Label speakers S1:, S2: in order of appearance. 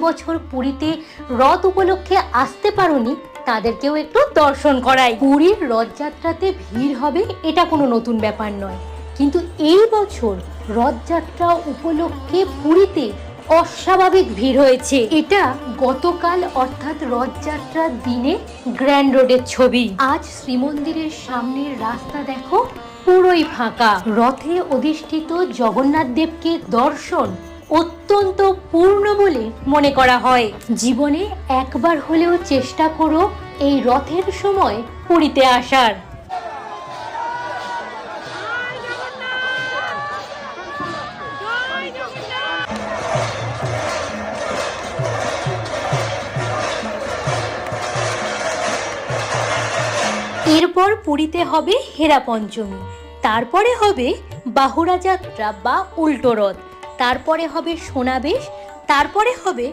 S1: বছর পুরীতে রথ উপলক্ষে আসতে পারোনি তাদেরকেও একটু দর্শন করাই। পুরীর রথযাত্রাতে ভিড় হবে এটা কোনো নতুন ব্যাপার নয়, কিন্তু এই বছর রথযাত্রা উপলক্ষে পুরীতে অস্বাভাবিক ভিড় হয়েছে। এটা গতকাল অর্থাৎ রথযাত্রার দিনে গ্র্যান্ড রোডের ছবি। আজ শ্রীমন্দিরের সামনের রাস্তা দেখো পুরোই ফাঁকা। রথে অধিষ্ঠিত জগন্নাথ দেবকে দর্শন অত্যন্ত পূর্ণ বলে মনে করা হয়। জীবনে একবার হলেও চেষ্টা করো এই রথের সময় পুরীতে আসার। এরপর পুরীতে হবে হেরা পঞ্চমী, তারপরে হবে বাহুড়া যাত্রা বা উল্টো রথ, তারপরে হবে সোনাবেশ, তারপরে হবে